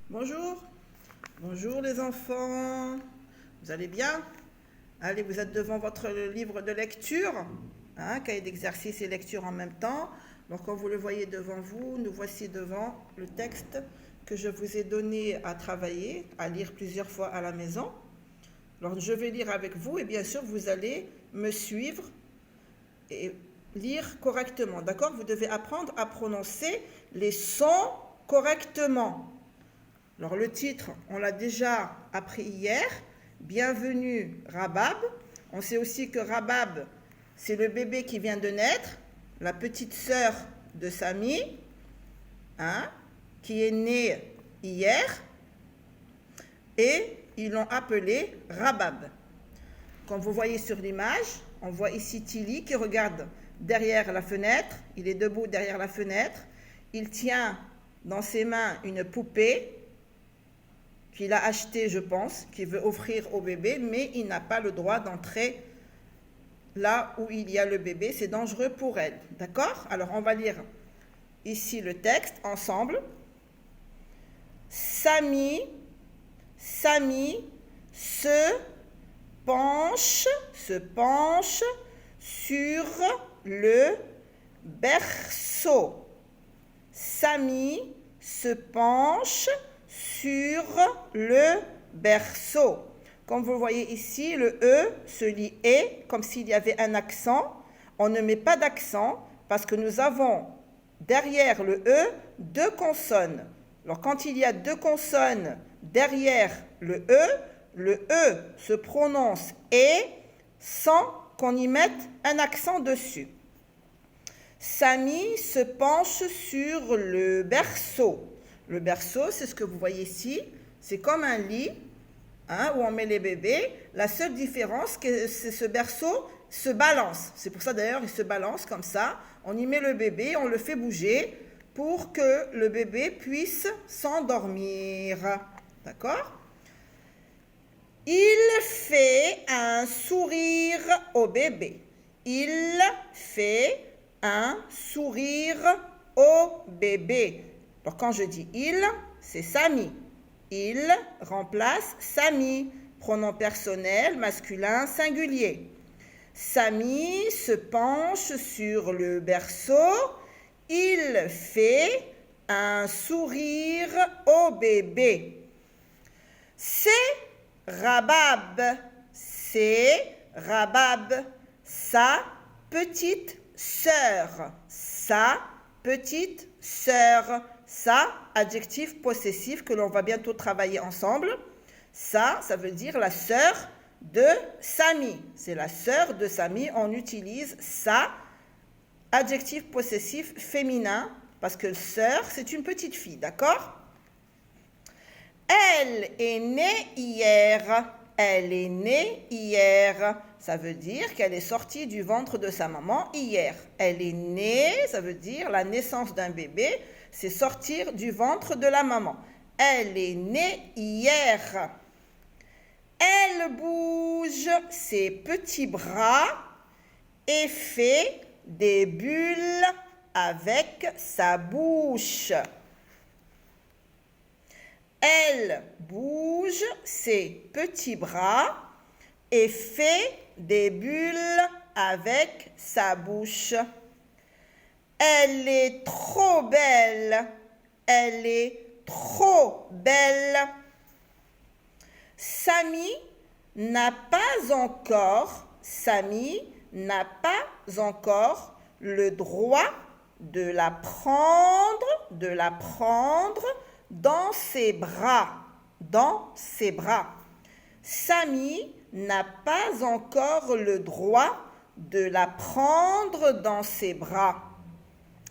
Bonjour, bonjour les enfants, vous allez bien? Allez, vous êtes devant votre livre de lecture, cahier d'exercice et lecture en même temps. Donc comme vous le voyez devant vous, nous voici devant le texte que je vous ai donné à travailler, à lire plusieurs fois à la maison. Alors je vais lire avec vous et bien sûr vous allez me suivre et lire correctement, d'accord? Vous devez apprendre à prononcer les sons correctement. Alors le titre, on l'a déjà appris hier, Bienvenue Rabab. On sait aussi que Rabab, c'est le bébé qui vient de naître, la petite sœur de Sami, qui est née hier, et ils l'ont appelé Rabab. Comme vous voyez sur l'image, on voit ici Tili qui regarde derrière la fenêtre, il est debout derrière la fenêtre, il tient dans ses mains une poupée, qu'il a acheté, je pense, qu'il veut offrir au bébé, mais il n'a pas le droit d'entrer là où il y a le bébé. C'est dangereux pour elle. D'accord? Alors, on va lire ici le texte ensemble. Sami se penche sur le berceau. Sami se penche sur le berceau. Comme vous le voyez ici, le E se lit E, comme s'il y avait un accent. On ne met pas d'accent parce que nous avons derrière le E deux consonnes. Alors quand il y a deux consonnes derrière le E se prononce E sans qu'on y mette un accent dessus. Sami se penche sur le berceau. Le berceau, c'est ce que vous voyez ici. C'est comme un lit où on met les bébés. La seule différence, c'est que ce berceau se balance. C'est pour ça d'ailleurs, il se balance comme ça. On y met le bébé, on le fait bouger pour que le bébé puisse s'endormir. D'accord? Il fait un sourire au bébé. Il fait un sourire au bébé. Alors quand je dis il, c'est Sami. Il remplace Sami, pronom personnel masculin singulier. Sami se penche sur le berceau. Il fait un sourire au bébé. C'est Rabab. C'est Rabab, sa petite sœur. Sa petite sœur. Ça, adjectif possessif que l'on va bientôt travailler ensemble. Ça veut dire la sœur de Sami. C'est la sœur de Sami. On utilise ça, adjectif possessif féminin, parce que sœur, c'est une petite fille, d'accord? Elle est née hier. Elle est née hier. Ça veut dire qu'elle est sortie du ventre de sa maman hier. Elle est née, ça veut dire la naissance d'un bébé, c'est sortir du ventre de la maman. Elle est née hier. Elle bouge ses petits bras et fait des bulles avec sa bouche. Elle bouge ses petits bras et fait des bulles avec sa bouche. Elle est trop belle. Elle est trop belle. Sami n'a pas encore le droit de la prendre dans ses bras. Sami n'a pas encore le droit de la prendre dans ses bras.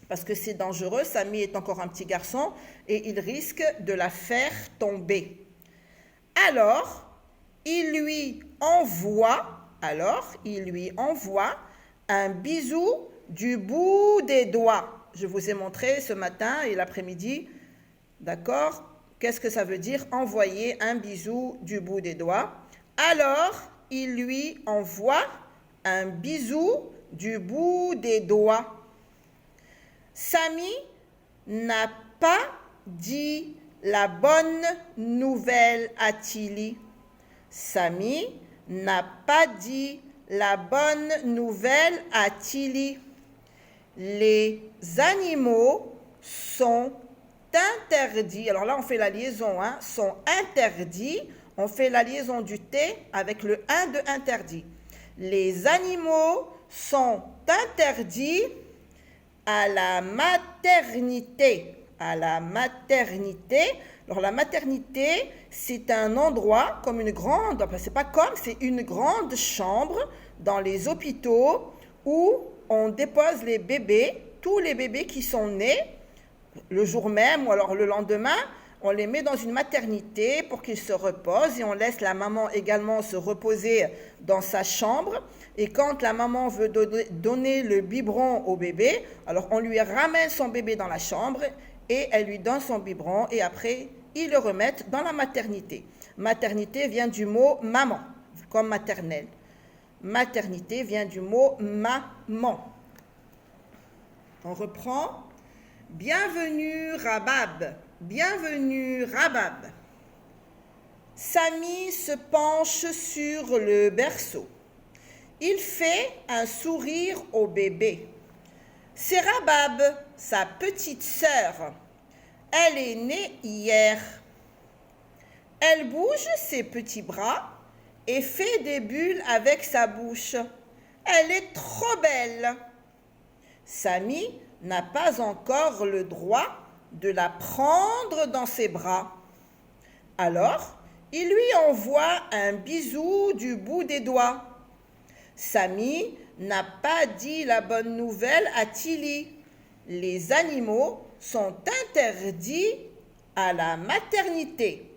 Parce que c'est dangereux, Sami est encore un petit garçon et il risque de la faire tomber. Alors, il lui envoie un bisou du bout des doigts. Je vous ai montré ce matin et l'après-midi, d'accord? Qu'est-ce que ça veut dire envoyer un bisou du bout des doigts? Alors, il lui envoie un bisou du bout des doigts. Sami n'a pas dit la bonne nouvelle à Tilly. Samy n'a pas dit la bonne nouvelle à Tilly. Les animaux sont interdits. Alors là, on fait la liaison, sont interdits. On fait la liaison du T avec le 1 de interdit. Les animaux sont interdits à la maternité. À la maternité. Alors la maternité, c'est un endroit comme une grande, enfin c'est pas comme, c'est une grande chambre dans les hôpitaux où on dépose les bébés, tous les bébés qui sont nés le jour même ou alors le lendemain, on les met dans une maternité pour qu'ils se reposent et on laisse la maman également se reposer dans sa chambre. Et quand la maman veut donner le biberon au bébé, alors on lui ramène son bébé dans la chambre et elle lui donne son biberon et après, ils le remettent dans la maternité. Maternité vient du mot maman, comme maternelle. Maternité vient du mot maman. On reprend. Bienvenue Rabab. Bienvenue Rabab. Samy se penche sur le berceau. Il fait un sourire au bébé. C'est Rabab, sa petite sœur. Elle est née hier. Elle bouge ses petits bras et fait des bulles avec sa bouche. Elle est trop belle. Samy n'a pas encore le droit de la prendre dans ses bras. Alors, il lui envoie un bisou du bout des doigts. Samy n'a pas dit la bonne nouvelle à Tilly. Les animaux sont interdits à la maternité.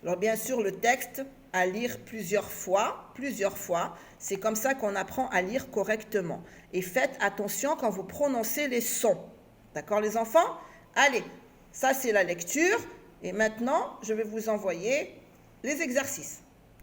Alors bien sûr, le texte à lire plusieurs fois. C'est comme ça qu'on apprend à lire correctement. Et faites attention quand vous prononcez les sons. D'accord les enfants? Allez, ça c'est la lecture. Et maintenant, je vais vous envoyer les exercices.